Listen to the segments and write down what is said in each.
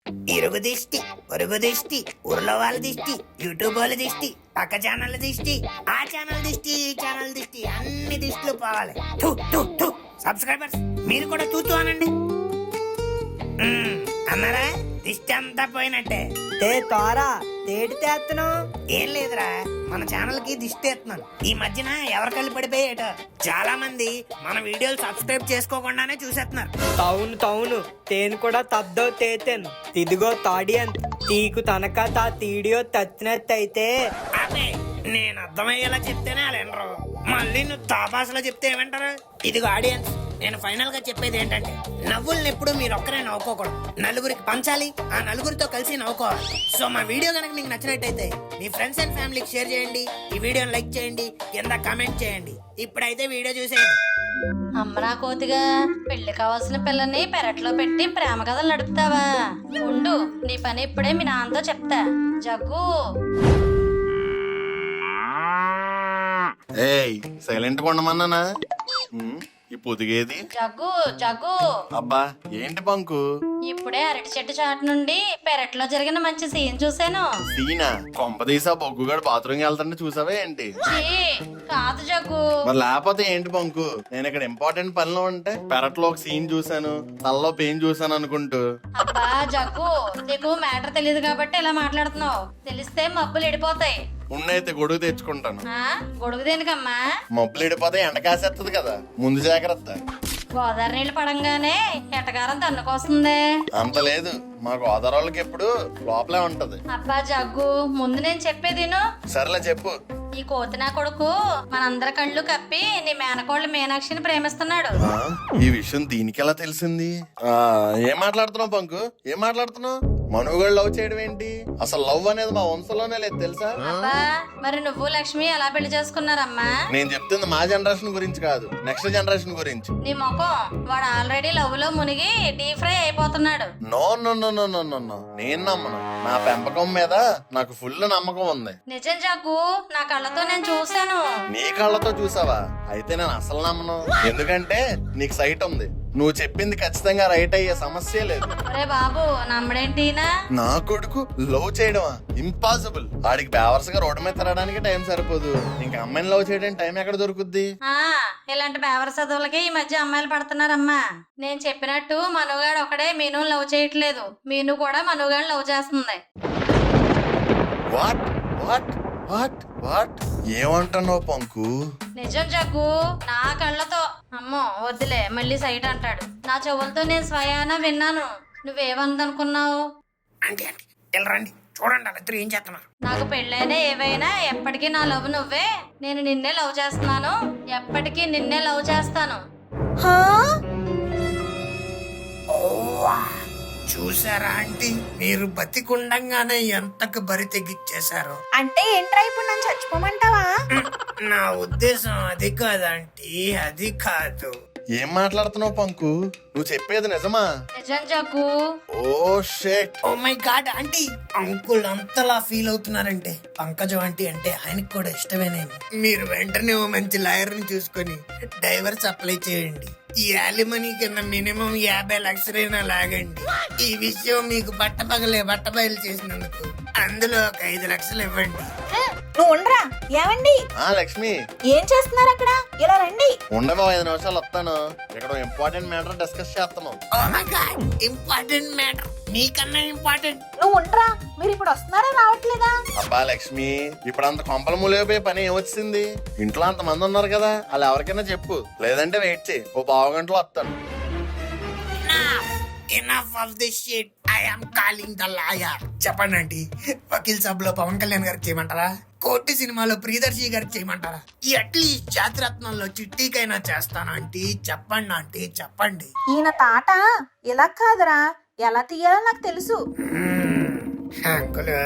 ఇరుగు దిష్టి, పొరుగు దిష్టి, ఊర్లో వాళ్ళ దిష్టి, యూట్యూబ్ వాళ్ళ దిష్టి, పక్క ఛానల్ దిష్టి, ఆ ఛానల్ దిష్టి, ఈ ఛానల్ దిష్టి, అన్ని దిష్టిలు పోవాలి. సబ్స్క్రైబర్స్ మీరు కూడా తూతూ అనండి. అన్నారా? దిష్టి అంతా పోయినట్టే. తోరా తేటి తేత్తను ఏం లేదురా, మన ఛానల్ కి దిష్టి ఎత్తున్నాను. ఈ మధ్యన ఎవరి కళ్ళు పడిపోయేట చాలా మంది మన వీడియోలు సబ్స్క్రైబ్ చేసుకోకుండానే చూసేస్తున్నారు. తౌను తేను కూడా తద్దో తేతెను ఇదిగో తాడియన్ తీకు తనక తా తీడియో తచ్చినట్టయితే అదే నేను అర్థమయ్యేలా చెప్తేనే అలా వినరు. మళ్ళీ నువ్వు తాపాసలో చెప్తే ఏమంటారు? ఇదిగో ఆడియన్స్, నేను ఫైనల్ గా చెప్పేది ఏంటంటే నవ్వుల్ని ఎప్పుడు మీరు ఒక్కరే నవ్వుకోకూడదు, నలుగురికి పంచాలి, ఆ నలుగురితో కలిసి నవ్వుకోవాలి. సో మా వీడియో కనుక మీకు నచ్చినట్టయితే మీ ఫ్రెండ్స్ అండ్ ఫ్యామిలీకి షేర్ చేయండి, ఈ వీడియోని లైక్ చేయండి, కింద కామెంట్ చేయండి. ఇప్పుడైతే వీడియో చూసేయండి. అమ్మనా కోతిగా పెళ్లి కావాల్సిన పిల్లని పెరట్లో పెట్టి ప్రేమ కథలు నడుపుతావా? ఉండు, నీ పని ఇప్పుడే మీ నాన్నతో చెప్తా. జగ్గు ఏయ్ సైలెంట్ గా ఉండమన్నానా? ఈ పొదిగేది? జగ్గు జగ్గు అబ్బా ఏంటి బంకు? ఇప్పుడే అరటి చెట్టు చాటు నుండి పెరట్లో జరిగిన మంచి సీన్ చూశాను. సీనా? కొంపదీసా బొగ్గుగాడు బాత్రూమ్ వెళ్తాంటే చూసావా ఏంటి? ఛీ, కాదు జగ్గు. మరి లేకపోతే ఏంటి బంకు? నేను ఇక్కడ ఇంపార్టెంట్ పనిలో ఉంటే పెరట్లో ఒక సీన్ చూసాను, తలలో పెయిన్ చూసాను అనుకుంటూ. అబ్బా జగ్గు, నీకు మ్యాటర్ తెలియదు కాబట్టి ఇలా మాట్లాడుతున్నావు. తెలిస్తే మబ్బులు ఎడిపోతాయి. ఉన్నైతే గొడుగు తెచ్చుకుంటాను. గొడుగు దేనికమ్మా? మబ్బులు ఎడిపోతే ఎండ కాసేస్తుంది కదా, ముందు జాగ్రత్త. గోదావరి నీళ్ళు పడంగానే ఎటకారం తన్నుకొస్తుంది. అంత లేదు, మా గోదావరి వాళ్ళకి ఎప్పుడు లోపలే ఉంటది. అబ్బా జగ్గు, ముందు నేను చెప్పేది విను. సర్లే చెప్పు. ఈ కోతినా కొడుకు మనందరి కళ్ళు కప్పి నీ మేనకోళ్ళ మీనాక్షిని ప్రేమిస్తున్నాడు. ఈ విషయం దీనికి ఎలా తెలిసింది? ఏం మాట్లాడుతున్నావు పంకు? ఏం మాట్లాడుతున్నావు? మనుగోళ్ళు లవ్ చేయడం ఏంటి? అసలు లవ్ అనేది మా వంశంలోనే లేదు తెలుసా? అబ్బా, మరి నువ్వు లక్ష్మి ఎలా పెళ్లి చేసుకున్నారమ్మా? నేను చెప్తుంది మా జనరేషన్ గురించి కాదు, నెక్స్ట్ జనరేషన్ గురించి. నీ ముఖం, వాడు ఆల్రెడీ లవ్ లో మునిగి డీప్ ఫ్రై అయిపోతున్నాడు. No no no no no no no, నేను నమ్మను. నా పెంపకం మీద నాకు ఫుల్ నమ్మకం ఉంది. నిజం జగ్గు, నా కళ్ళతో నేను చూశాను. నీ కళ్ళతో చూసావా? అయితే నేను అసలు నమ్మను. ఎందుకంటే నీకు సైట్ ఉంది. నువ్వు చెప్పింది ఖచ్చితంగా రైట్ అయ్యే సమస్య లేదు. అరే బాబు, నమ్మడేంటినా? నా కొడుకు లవ్ చేయడమా? ఇంపాసిబుల్. వాడికి బేవర్స్ గా రోడ్డు మీద తిరగడానికి టైం సరిపోదు, ఇంకా అమ్మాయిని లవ్ చేయడానికి టైం ఎక్కడ దొరుకుద్ది? ఇలాంటి బేవర చదువులకి ఈ మధ్య అమ్మాయిలు పడుతున్నారమ్మా. నేను చెప్పినట్టు మనుగాడు ఒకడే మీను లవ్ చేయట్లేదు, మీను కూడా మనుగాడు లవ్ చేస్తుంది. వాట్ వాట్ వాట్ వాట్ ఏమంటున్నావు పంకు? నిజం జగ్గు, నా కళ్ళతో. అమ్మో వద్దులే, మళ్ళీ సైట్ అంటాడు. నా చెవులతో నేను స్వయాన విన్నాను. నువ్వేమందనుకున్నావు? అంటే ఇలా రండి చూడండి, వాళ్ళిద్దరు ఏం చేస్తున్నారు. నాకు పెళ్ళైనా ఏవైనా ఎప్పటికీ నా లవ్ నువ్వే. నేను నిన్నే లవ్ చేస్తున్నాను, ఎప్పటికీ నిన్నే లవ్ చేస్తాను. చూసారా ఆంటీ, మీరు బతికుండంగానే ఎంతకు బరి తెగిచ్చేశారు. అంటే ఏంట్రా ఇప్పుడు నన్ను చచ్చిపోమంటావా? నా ఉద్దేశం అది కాదు ఆంటీ, అది కాదు. ఏం మాట్లాడుతున్నావు పంకు? నువ్వు చెప్పేది నిజమా? నిజం Jaggu. Oh shit. Oh my god aunty, uncle అంతలా ఫీల్ అవుతున్నారంటే పంకజం ఆంటీ అంటే ఆయనకు కూడా ఇష్టమేనేమి. మీరు వెంటనే ఓ మంచి లాయర్ ని చూసుకొని డైవర్స్ అప్లై చేయండి. ఈ యాలిమనీ కింద మినిమం 50 లక్షలైనా లాగండి. ఈ విషయం మీకు బట్ట బయలు చేసినందుకు అందులో ఒక 5 లక్షలు ఇవ్వండి. నువ్వు ఉండరా? ఏమండి, లక్ష్మి ఏం చేస్తున్నారు అక్కడ? ఇలా రండి. ఉండవా, 5 నిమిషాలు వస్తాను. ఇక్కడ ఇంపార్టెంట్ మ్యాటర్ డిస్కస్ చేస్తున్నాం. Oh my god, important matter, నీకన్నా ఇంపార్టెంట్. నువ్వు ఉండరా? మీరు ఇప్పుడు వస్తున్నారా రావట్లేదా? అబ్బా లక్ష్మి, ఇప్పుడు అంత కొంపల మూలిపోయే పని ఏమొచ్చింది? ఇంట్లో అంత మంది ఉన్నారు కదా, వాళ్ళు ఎవరికైనా చెప్పు, లేదంటే వెయిట్ చేయి, ఓ 15 గంటలో వస్తాను. Enough of this shit. I am calling the lawyer. చెప్పండి ఆంటీ, వకీల్ సభలో పవన్ కళ్యాణ్ గారికి చేయమంటారా? కోర్టు సినిమాలో ప్రియదర్శి గారికి చేయమంటారా? అట్లీస్ట్ జాతిరత్నంలో చిట్టికైనా చేస్తాను ఆంటీ. చెప్పండి ఆంటీ, చెప్పండి. ఈయన తాట ఇలా కాదురా, ఎలా తీయాలో నాకు తెలుసు. అంకులు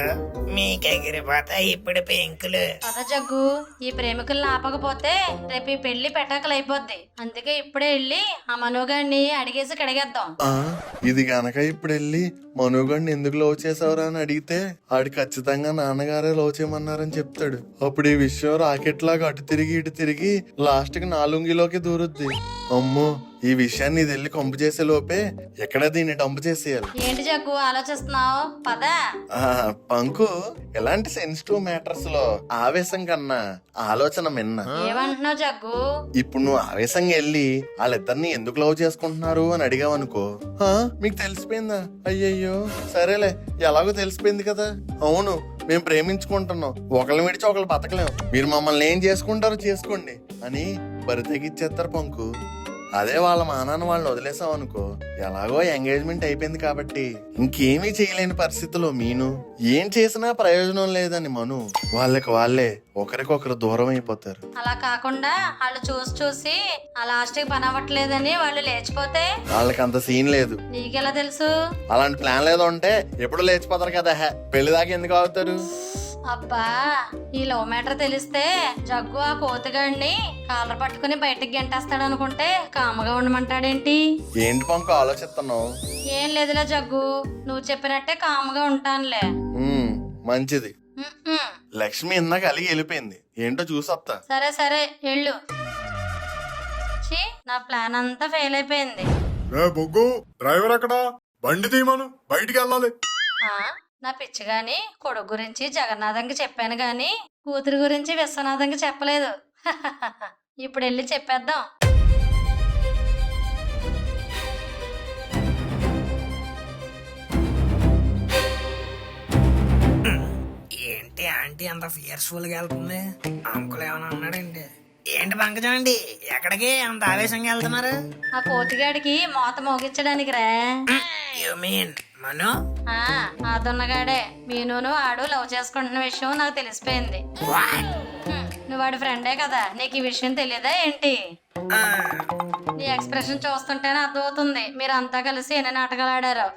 మీకెగిరిపోతాయి ఇప్పుడు పెంకులు. పద జగ్గు, ఈ ప్రేమికుల్ని ఆపకపోతే రేపు ఈ పెళ్లి పెటాకలైపోద్ది. అందుకే ఇప్పుడే వెళ్ళి ఆ మనోగాడిని అడిగేసి కడిగేద్దాం. ఇది గనక ఇప్పుడు వెళ్ళి మనోగాడిని ఎందుకు లవ్ చేసావురా అని అడిగితే ఆడి ఖచ్చితంగా నాన్నగారే లవ్ చేయమన్నారని చెప్తాడు. అప్పుడు ఈ విషయం రాకెట్ లాగా అటు తిరిగి ఇటు తిరిగి లాస్ట్ కి నాలుంగిలోకి దూరుద్ది. అమ్మో, ఈ విషయాన్ని ఇది వెళ్ళి కంపు చేసే లోపే ఎక్కడ దీన్ని డంపు చేసేయాలి. ఏంటి జగ్గు ఆలోచిస్తున్నావు? పద. ఆ, పంకు ఎలాంటి సెన్సిటివ్ మ్యాటర్స్ లో ఆవేశం కన్నా ఆలోచన మిన్న. ఏమంటున్నావు జగ్గు? ఇప్పుడు నువ్వు ఆవేశంగా వెళ్ళి వాళ్ళిద్దరిని ఎందుకు లవ్ చేసుకుంటున్నారు అని అడిగావనుకో, "ఆ, మీకు తెలిసిపోయిందా? అయ్యయ్యో సరేలే, ఎలాగో తెలిసిపోయింది కదా. అవును, మేము ప్రేమించుకుంటున్నాం, ఒకళ్ళని విడిచి ఒకళ్ళు బతకలేం, మీరు మమ్మల్ని ఏం చేసుకుంటారో చేసుకోండి అని బరి తెగిచ్చేస్తారు పంకు. అదే వాళ్ళ మానాన్ని వాళ్ళని వదిలేసాం అనుకో, ఎలాగో ఎంగేజ్మెంట్ అయిపోయింది కాబట్టి ఇంకేమీ చేయలేని పరిస్థితిలో మీను, ఏం చేసినా ప్రయోజనం లేదని మను, వాళ్ళకి వాళ్ళే ఒకరికొకరు దూరం అయిపోతారు. అలా కాకుండా వాళ్ళు చూసి ఆ లాస్ట్ కి పని అవ్వట్లేదని వాళ్ళు లేచిపోతే వాళ్ళకి అంత సీన్ లేదు. నీకెలా తెలుసు? అలాంటి ప్లాన్ లేదో ఉంటే ఎప్పుడు లేచిపోతారు కదా, పెళ్లి దాకా ఎందుకు అవుతారు? అబ్బా, ఈ లవ్ మ్యాటర్ తెలిస్తే జగ్గు ఆ కోతిగాడిని కాలర్ పట్టుకుని బయటికి గెంటేస్తాడు అనుకుంటే కామగా ఉండమంటాడేంటి? ఏంటి పంకు ఆలోచిస్తున్నావు? ఏం లేదులే జగ్గు, నువ్వు చెప్పినట్టే కామగా ఉంటానులే. మంచిది. ఉమ్మ్. లక్ష్మి ఇందాక అలిగి వెళ్ళిపోయింది, ఏంటో చూసొస్తా. సరే సరే వెళ్ళు. ఛీ, నా ప్లాన్ అంతా ఫెయిల్ అయిపోయింది. బొగ్గు డ్రైవర్ అక్కడ, బండి తీయమను, బయటికి వెళ్ళాలి. ఆ, నా పిచ్చి గాని కొడుకు గురించి జగన్నాథంకి చెప్పాను గాని కూతురు గురించి విశ్వనాథంకి చెప్పలేదు. ఇప్పుడు వెళ్ళి చెప్పేద్దాం. ఏంటి ఆంటీ అంత ఫియర్స్ఫుల్ గా వెళ్తుంది? అంకుల్ ఏమైనా అన్నాడండి? ఏంటి పంకజం అండి, ఎక్కడికి అంత ఆవేశంగా వెళ్తున్నారు? ఆ కోతిగాడికి మోత మోగించడానికి రా. యు మీన్ మను? ఆ దున్నగాడే మీనును ఆడు లవ్ చేసుకుంటున్న విషయం నాకు తెలిసిపోయింది. నువ్వు వాడి ఫ్రెండే కదా, నీకు ఈ విషయం తెలియదా ఏంటి? నీ ఎక్స్ప్రెషన్ చూస్తుంటేనే అర్థమవుతుంది మీరంతా కలిసి ఎన్ని నాటకాలు ఆడారో.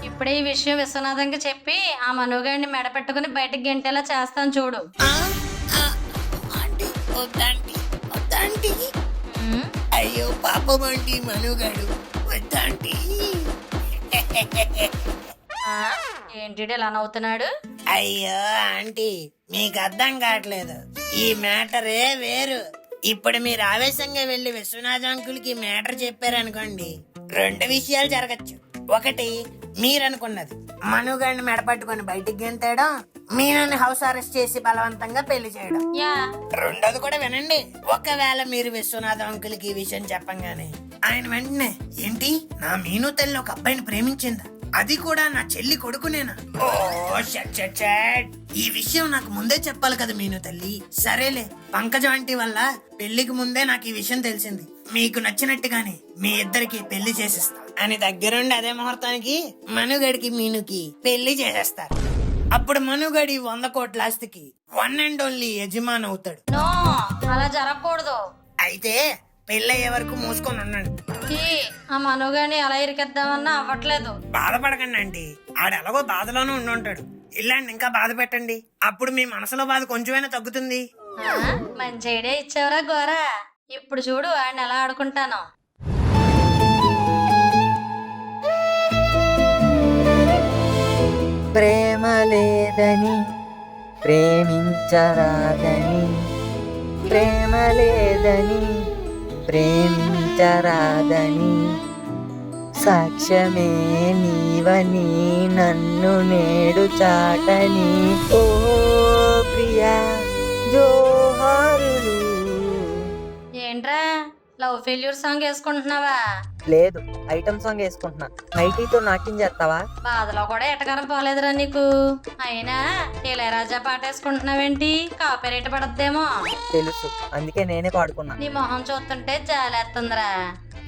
ఇప్పుడే ఈ విషయం విశ్వనాథంకి చెప్పి ఆ మనుగాడిని మెడ పెట్టుకుని బయటకు గెంటేలా చేస్తాను చూడు. అయ్యో పాపం ఆంటీ, మనుగాడు వద్దాంటీ. ఏంటి ఇలా నవ్వుతున్నాడు? అయ్యో ఆంటీ, మీకు అర్థం కావట్లేదు, ఈ మ్యాటరే వేరు. ఇప్పుడు మీరు ఆవేశంగా వెళ్లి విశ్వనాథ్ అంకుల్ కి మ్యాటర్ చెప్పారనుకోండి, రెండు విషయాలు జరగచ్చు. ఒకటి, మీరనుకున్నది మనుగాడిని మెడపట్టుకొని బయటికి గెంతేయడం, మీనని హౌస్ అరెస్ట్ చేసి బలవంతంగా పెళ్లి చేయడం. రెండోది కూడా వినండి, ఒకవేళ మీరు విశ్వనాథ్ అంకుల్ కి ఈ విషయం చెప్పంగానే ఆయన వెంటనే, ఏంటి నా మీను తల్లి ఒక అబ్బాయిని ప్రేమించిందా, అది కూడా నా చెల్లి కొడుకునేనా? ఓ షట్ షట్ షట్, ఈ విషయం నాకు ముందే చెప్పాలి కదా మీను తల్లి. సరేలే, పంకజం ఆంటీ వల్ల పెళ్లికి ముందే నాకు ఈ విషయం తెలిసింది, మీకు నచ్చినట్టుగానే మీ ఇద్దరికి పెళ్లి చేసేస్తా అని దగ్గరుండి అదే ముహూర్తానికి మనుగడికి మీనుకి పెళ్లి చేసేస్తారు. అప్పుడు మనుగడి 100 కోట్ల ఆస్తికి వన్ అండ్ ఓన్లీ యజమాని అవుతాడు. నో, అలా జరగకూడదు. అయితే పెళ్ళయ్యే వరకు మూసుకొని ఉండండి. ఆ మనుగాని ఎలా ఇరికిద్దామన్నా అవ్వట్లేదు. బాధపడకండి ఆంటీ, ఆడెలాగో బాధలోనే ఉండుంటాడు, ఇలాంటి ఇంకా బాధ పెట్టండి, అప్పుడు మీ మనసులో బాధ కొంచెమైనా తగ్గుతుంది. మంచి ఐడియా ఇచ్చావురా గోరా. ఇప్పుడు చూడు ఆయన ఎలా ఆడుకుంటాను. ప్రేమ లేదని ప్రేమించరాదని, ప్రేమ లేదని ప్రేమించరాదని, సాక్ష్యమే నీవని నన్ను నేడు చాటని, ఓ ప్రియా జోహారులు. ఏంట్రా లవ్ ఫెయిల్యూర్ సాంగ్ వేసుకుంటున్నావా? లేదు, ఐటమ్ సాంగ్ వేసుకుంటున్నా. నైటీతో నాట్యం చేస్తావా? బాధలో కూడా ఎటకారం పోలేదురా నీకు. అయినా ఇళయరాజా పాట వేసుకుంటున్నావేంటి? కాపీరైట్ పడద్దేమో. తెలుసు, అందుకే నేనే పాడుకున్నా. నీ మొహం చూస్తుంటే జాలేస్తుందిరా.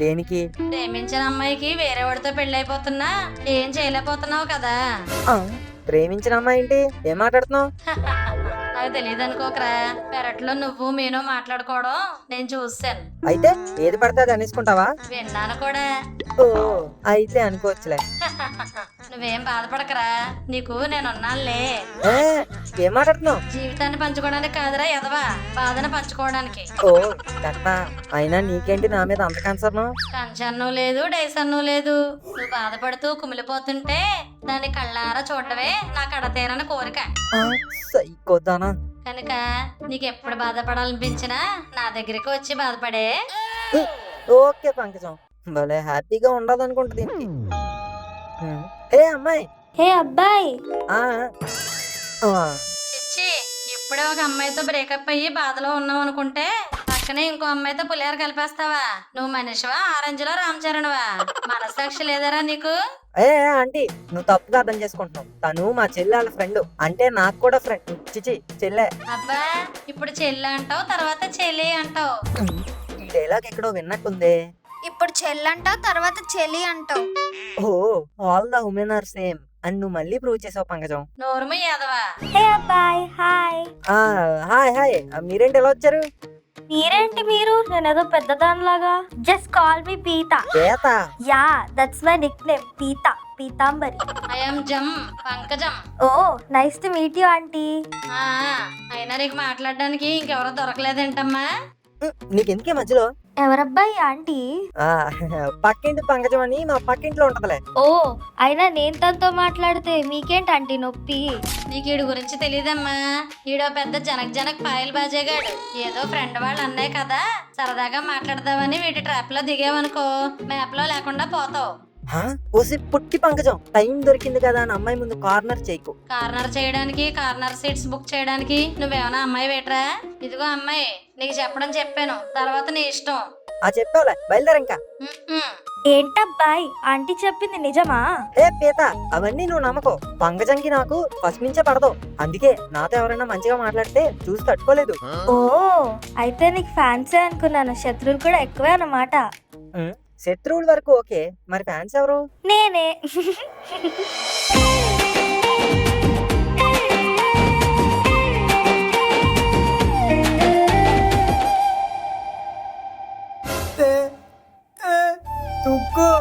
దేనికి? ప్రేమించిన అమ్మాయికి వేరే వాడితో పెళ్ళైపోతున్నా ఏం చేయలేకపోతున్నావు కదా. ప్రేమించిన అమ్మాయి ఏంటి? ఏం మాట్లాడుతున్నావు? నాకు తెలియదు అనుకోకరా, పెరట్లో నువ్వు మీను మాట్లాడుకోవడం నేను చూసాను. అయితే ఏది పడితే అది అనేసుకుంటావా? విన్నాను కూడా. ఓ, అయితే అనుకోవచ్చులే. నువ్వేం బాధపడకరా, నీకు నేనున్నానులే. ఏం మాట్లాడుతున్నావు? జీవితాన్ని పంచుకోవడానికి కాదురా ఎదవా, బాధను పంచుకోవడానికి. ఓ కట్టా, అయినా నీకేంటి నా మీద అంత కన్సర్ను? కన్సర్ను లేదు, డైసన్ను లేదు. నువ్వు బాధపడుతూ కుమిలిపోతుంటే దాన్ని కళ్ళారా చూడటమే నా కడతీరని కోరిక. సైకోదానా. కనుక నీకు ఎప్పుడు బాధపడాలనిపించినా నా దగ్గరికి వచ్చి బాధపడే. ఓకే పంకజం, భలే హ్యాపీగా ఉండదు అనుకుంటా దీనికి. ఏ అమ్మాయి. హే అబ్బాయి. ఆ, ఆ, చిచ్చి, ఇప్పుడే ఒక అమ్మాయితో బ్రేకప్ అయ్యి బాధలో ఉన్నావు అనుకుంటే పక్కనే ఇంకో అమ్మాయితో పులిహార కలిపేస్తావా? నువ్వు మనిషివా ఆరెంజ్ లో రామ్ చరణ్వా? మనసాక్షి లేదరా నీకు? ఆంటీ నువ్వు తప్పుగా అర్థం చేసుకుంటున్నావు. తను మా చెల్లి వాళ్ళ ఫ్రెండ్, అంటే నాకు కూడా ఫ్రెండ్. చిచి చెల్లె. అబ్బా, ఇప్పుడు చెల్లి అంటావు, తర్వాత చెల్లి అంటావు. ఈ డైలాగ్ ఎక్కడో విన్నట్టుంది. ఇప్పుడు చెల్లంటావు, తర్వాత చెల్లి అంటావు. Oh, all the women are same అని నువ్వు మళ్ళీ ప్రూవ్ చేసావు పంకజం. నోరుము యాదవా. హే అబ్బాయి, హాయ్. హాయ్ హాయ్, మీరేంటి ఎలా వచ్చారు? మీరేంటి మీరు? నేనేదో పెద్దదానిలాగా. Just call me Peetha. చేత yeah, that's my nickname, Peetha, Peethambari. I'm జమ్, Pankajam. Oh, nice to meet you aunty. ఆ, అయినా నీకు మాట్లాడడానికి ఇంకెవరో దొరకలేదేంటమ్మా? నీకెందుకే మధ్యలో? ఎవరబ్బాయి ఆంటీ? ఆ, పక్కింటి పంకజం అని మా పక్కింట్లో ఉంటదిలే. ఓ, అయినా నేను తనతో మాట్లాడితే మీకేంటి ఆంటీ నొప్పి? నీకు ఈడు గురించి తెలియదమ్మా. ఈడో పెద్ద జనక్ పాయల్ బాజేగాడు. ఏదో ఫ్రెండ్ వాళ్ళు అన్నాయి కదా, సరదాగా మాట్లాడదామని వీటి ట్రాప్ లో దిగావనుకో మ్యాప్ లో లేకుండా పోతావు. ఓసి పుట్టి పంకజం, టైం దొరికింది కదా అని అమ్మాయి ముందు కార్నర్ చేయకు. కార్నర్ చేయడానికి, కార్నర్ సీట్స్ బుక్ చేయడానికి నువ్వేమైనా అమ్మాయి వేటరా? ఇదిగో అమ్మాయి, నీకు చెప్పాను, తర్వాత నీ ఇష్టం. చెప్పావులే, బయలుదేర ఇంకా. ఏంటబ్బాయి, ఆంటీ చెప్పింది నిజమా? ఏ పీత, అవన్నీ నువ్వు నమ్మకో. పంకజంకి నాకు ఫస్ట్ నుంచే పడదు. అందుకే నాతో ఎవరైనా మంచిగా మాట్లాడితే చూసి తట్టుకోలేదు. ఓ, అయితే నీకు ఫ్యాన్సే అనుకున్నాను. శత్రువులు కూడా ఎక్కువే అన్నమాట. శత్రువుల వరకు ఓకే, మరి ఫ్యాన్స్ ఎవరు? నేనే. తుక్కు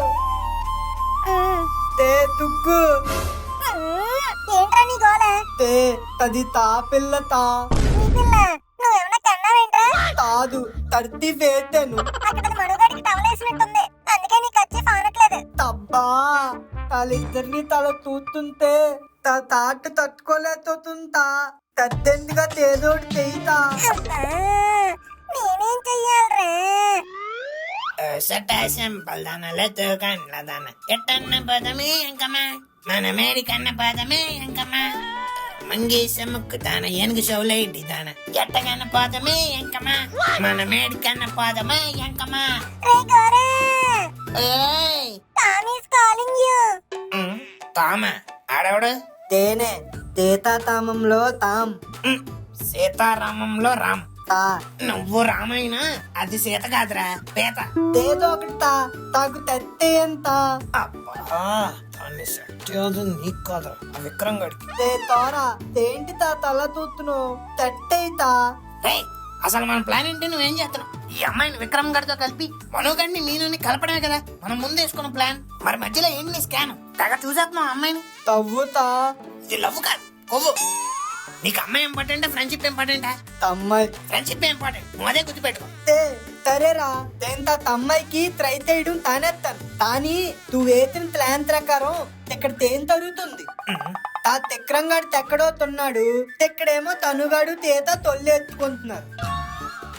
తుక్కు ఏంట్రా నీ గోల? తది తా పిల్ల తా నీ పిల్ల నువ్వేమన్నా కన్నావేంట్రా? తాదు తడితి వేతను. అక్కడ మనుగాడికి టవలేసినట్టుంది, అందుకే నీకు వచ్చి ఫానట్లేదు. తబ్బా, వాళ్ళిద్దరిని తల తూతుంటే తాట తట్టుకోలేకపోతుంటా. తద్దెందుగా తేదోడు చేయితా. నేనేం చెయ్యాలరా? సింపుల్ దానలే తోకన్ల దాన ఎట్టన్న పదమే ఎంకమ్మా, మన మేడికన్న పదమే ఎంకమ్మా. మంగేశ ముక్కు దాన ఏనుగు షౌలైటి దాన ఎట్టగన్న పదమే ఎంకమ్మా, మన మేడికన్న పదమే ఎంకమ్మా. రే గోరా, ఓయ్ టామ్ ఈస్ కాలింగ్ యు. తామ ఆడవడు? తేనే తేతాతామంలో తాం, సీతారామంలో రామ్. తా నువ్వు రామాయణ, అది సీత కాదురా, పేత. తేదో ఒకటి తాకు తత్తే ఎంత. అబ్బా, దాన్ని సత్యాదు నీకు కాదు, ఆ విక్రమ్ గడికి. తే తోరా, తేంటి తల తూతున్నావు? తట్టయితా. రేయ్, అసలు మన ప్లాన్ ఏంటి? నువ్వేం చేస్తున్నావు? ఈ అమ్మాయిని విక్రమ్ గడితో కలిపి మనోగడిని మీనుని కలపడమే కదా మనం ముందేసుకున్న ప్లాన్. మరి మధ్యలో ఏంటి నీ స్కాన్? తెగ చూసేస్తున్నావు అమ్మాయిని. తవ్వుతా. ఇది లవ్ కాదు, కొవ్వు. నీకు అమ్మాయి ఇంపార్టెంటా, ఫ్రెండ్షిప్ ఇంపార్టెంటా? తమ్మాయి ఫ్రెండ్షిప్ ఇంపార్టెంట్, నువ్వు అదే గుర్తుపెట్టుకో. సరేరా, తేంత తమ్మాయికి ట్రై చేయడం తానేస్తాను. కానీ నువ్వు వేసిన ప్లాన్ ప్రకారం ఇక్కడ తేం తరుగుతుంది. తా తెక్రంగాడు తెక్కడోతున్నాడు, తెక్కడేమో తనుగాడు తేత తొల్లెత్తుకుంటున్నారు.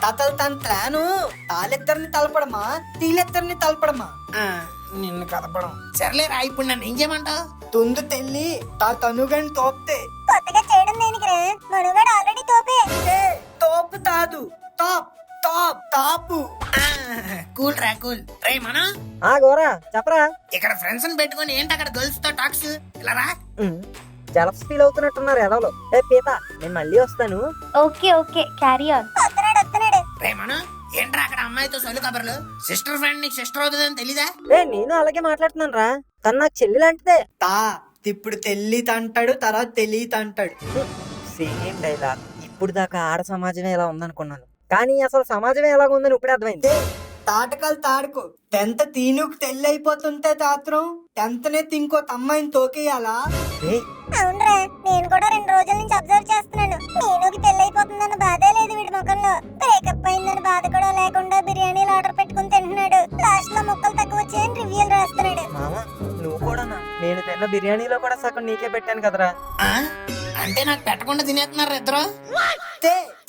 తాతలు తన ప్లాను తాళ్ళిద్దరిని తలపడమా, తీళ్ళిద్దరిని తలపడమా? నిన్ను కలపడం. సర్లేరా, ఇప్పుడు నన్ను ఏం చేయమంటావు? తుందు తెల్లి తా తనుగాని తోపితే. కొత్తగా చేయడం దేనికిరా? మనుగాడు ఆల్రెడీ తోపే. తోపు తాదు, టాప్ టాప్ టాపు. కూల్ రా కూల్. రే మనం గోరా చెప్పరా. ఇక్కడ ఫ్రెండ్స్ పెట్టుకుని ఏంటి అక్కడ గర్ల్స్ తో టాక్స్? ఇలా రా. జలస్ ఫీల్ అవుతున్నట్టున్నారు ఎదవలో. పీత, నేను మళ్ళీ వస్తాను. Okay okay, carry on. వస్తున్నాడు. రే మనం ఏంట్రా అక్కడ అమ్మాయితో సొల్లు కబర్లు? సిస్టర్ ఫ్రెండ్ నీకు సిస్టర్ అవుతుందని తెలీదా? నేను అలాగే మాట్లాడుతున్నాను రా, తను నాకు చెల్లి లాంటిదే. తా ఇప్పుడు తెల్లి తంటాడు, తర్వాత తెలియ తంటాడు. Same dialogue. ఇప్పుడు దాకా ఆడ సమాజమే ఎలా ఉందనుకున్నాను, కానీ అసలు సమాజమే ఎలాగ ఉందని ఇప్పుడే అర్థమైంది. తాటకాలు తాడుకో. టెన్త్ తీనుకు తెల్లి అయిపోతుంటే తాత్రం టెన్త్నే ఇంకో అమ్మాయిని తోకేయాలా? అవునరా, నేను కూడా 2 రోజుల నుంచి అబ్జర్వ్ చేస్తున్నాను. మీనుకి పెళ్ళైపోతుందన్న బాధే లేదు వీడి ముఖంలో. బ్రేకప్ అయిందని బాధ కూడా లేకుండా బిర్యానీలు ఆర్డర్ పెట్టుకుని తింటున్నాడు. లాస్ట్ లో ముక్కలు తక్కువ వచ్చాయని రివ్యూలు రాస్తున్నాడు. మామా, నువ్వు కూడా నేను తిన్న బిర్యానీలో కూడా సగం నీకే పెట్టాను కదరా. అంటే నాకు పెట్టకుండా తినేస్తున్నారు ఇద్దరు.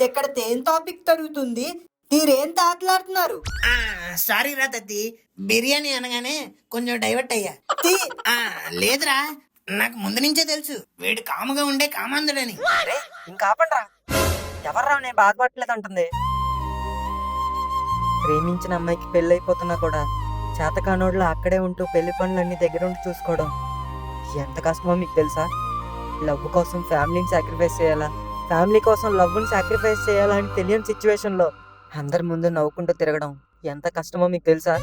ఇక్కడ తేం టాపిక్ తరుగుతుంది, మీరేం తాకలాడుతున్నారు? సారీ రా తద్ది, బిర్యానీ అనగానే కొంచెం డైవర్ట్ అయ్యా. తీ. లేదురా, నాకు ముందు నుంచే తెలుసు వీడు కాముగా ఉండే కామాంధుడని. అరే ఇంకా ఆపండ్రా. ఎవర్రా నేను బాధపడలేదు అంటుంది. ప్రేమించిన అమ్మాయికి పెళ్లి అయిపోతున్నా కూడా చేతకానోడ్లో అక్కడే ఉంటూ పెళ్లి పనులన్నీ దగ్గరుండి చూసుకోవడం ఎంత కష్టమో మీకు తెలుసా? లవ్ కోసం ఫ్యామిలీని సాక్రిఫైస్ చేయాలా, ఫ్యామిలీ కోసం లవ్ని సాక్రిఫైస్ చేయాలా అని తెలియని సిచ్యువేషన్లో అందరి ముందు నవ్వుకుంటూ తిరగడం ఎంత కష్టమో మీకు తెలుసా?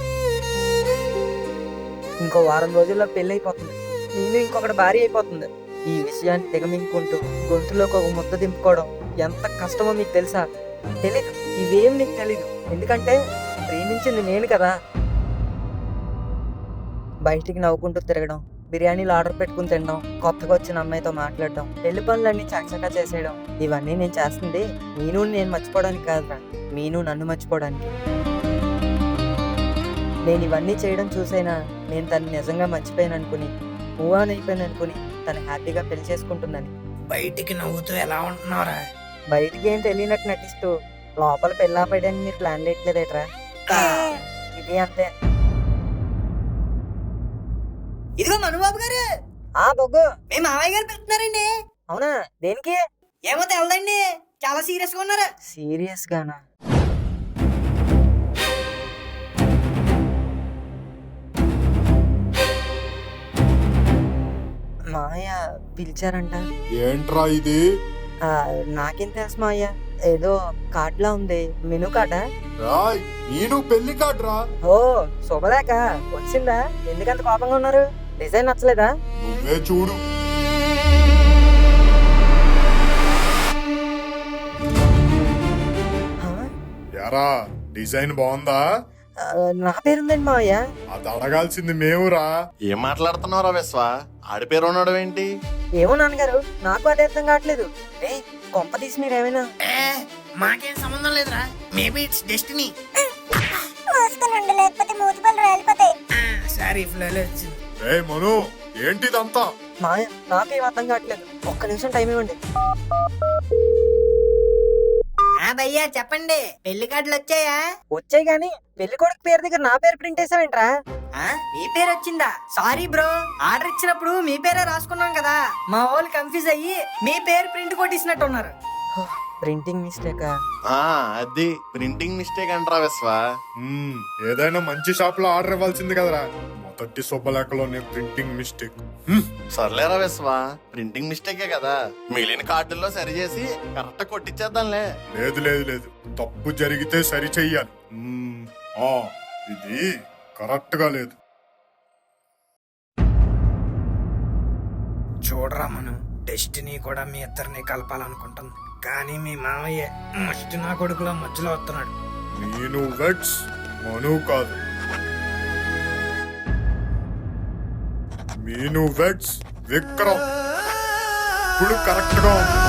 ఇంకో వారం రోజుల్లో పెళ్లి అయిపోతుంది, నేను ఇంకొకటి భార్య అయిపోతుంది. ఈ విషయాన్ని దిగమింగుకుంటూ గొంతులోకి ఒక ముద్ద దింపుకోవడం ఎంత కష్టమో మీకు తెలుసా? తెలీదు, ఇవేం నీకు తెలీదు. ఎందుకంటే ప్రేమించింది నేను కదా. బయటికి నవ్వుకుంటూ తిరగడం, బిర్యానీలు ఆర్డర్ పెట్టుకుని తినడం, కొత్తగా వచ్చిన అమ్మాయితో మాట్లాడడం, పెళ్లి పనులన్నీ చకచకా చేసేయడం, ఇవన్నీ నేను చేస్తుంది నేను మర్చిపోవడానికి కాదురా, మీను నన్ను మర్చిపోవడానికి. నేను ఇవన్నీ చేయడం చూసైనా నేను తను నిజంగా మర్చిపోయాను అనుకుని, మూవ్ ఆన్ అయిపోయాను అనుకుని తను హ్యాపీగా పెళ్లి చేసుకుంటుందని. బయటికి నవ్వుతూ ఎలా ఉంటున్నావురా? బయటికి ఏం తెలియనట్టు నటిస్తూ లోపల పెళ్ళాపేయడానికి మీరు ప్లాన్ లేట్లేదేట్రా? ఇది అంతే. ఇదిగో మనుబాబు గారు, ఆ బొగ్గు, మీ మామయ్య గారు పెడుతున్నారండి. అవునా? దేనికి? ఏమో తెలదండి, చాలా సీరియస్ గా ఉన్నారు. సీరియస్ గానా? మాయ పిలిచారంట. ఏంట్రా ఇది? నాకేం తెలుసు మాయ, ఏదో కార్డులా ఉంది, మెనూ కార్డా? రాయ్, నేను పెళ్లి కాడ్రా. ఓ శుభలేక వచ్చిందా? ఎందుకంత కోపంగా ఉన్నారు? డిజైన్ నచ్చలేదా? నువ్వే చూడు. ఆ? యారా, డిజైన్ బాగుందా? నా పేరుందండి మావయ్య. అది అడగాల్సింది మేవురా. ఏం మాట్లాడుతున్నావురా విశ్వ? ఆడి పేరు ఉన్నాడు ఏంటి? ఏమో నాన్నగారు, నాకు అదే అర్థం కావట్లేదు. ఏ కొంప తీసి మీరేమైనా? మాకేం సంబంధం లేదురా, మేబీ ఇట్స్ డెస్టినీ. మూసుకుని ఉండు, లేకపోతే మూతిపళ్ళు రాలిపోతాయి. సారీ ఫ్లో వచ్చింది. రే మను, ఏంటిదంతా? మాయ నాకేం అర్థం కావట్లేదు, ఒక్క నిమిషం టైం ఇవ్వండి. భయ్యా చెప్పండి, పెళ్లి కార్డులు వచ్చాయా? వచ్చాయి గాని పెళ్లి కొడుకు పేరు దగ్గర నా పేరు ప్రింట్ వేసావేంట్రా? మీ పేరు వచ్చిందా? సారీ బ్రో, ఆర్డర్ ఇచ్చినప్పుడు మీ పేరే రాసుకున్నాం కదా, మా వాళ్ళు కన్ఫ్యూజ్ అయ్యి మీ పేరు ప్రింట్ కొట్టిసినట్టు ఉన్నారు. ప్రింటింగ్ మిస్టేకా? అది ప్రింటింగ్ మిస్టేక్ అంటారా విశ్వ? ఏదైనా మంచి షాప్ లో ఆర్డర్ ఇవ్వాల్సింది కదరా. మొదటి శుభలేఖలోనే ప్రింటింగ్ మిస్టేక్. సర్లేరా విశ్వ, ప్రింటింగ్ మిస్టేకే కదా, మిగిలిన కార్డుల్లో సరి చేసి కరెక్ట్ కొట్టించేద్దాంలే. లేదు లేదు లేదు, తప్పు జరిగితే సరి చెయ్యాలి. ఇది కరెక్ట్ గా లేదు. చూడరా మనం, డెస్టినీ కూడా మీ ఇద్దరిని కలపాలనుకుంటుంది, కానీ మీ మామయ్య మస్ట్ నా కొడుకులో మధ్యలో వస్తున్నాడు. నేను వెట్స్ మను కాదు, మీను వెట్స్ విక్రమ్. ఇప్పుడు కరెక్ట్ గా ఉంది.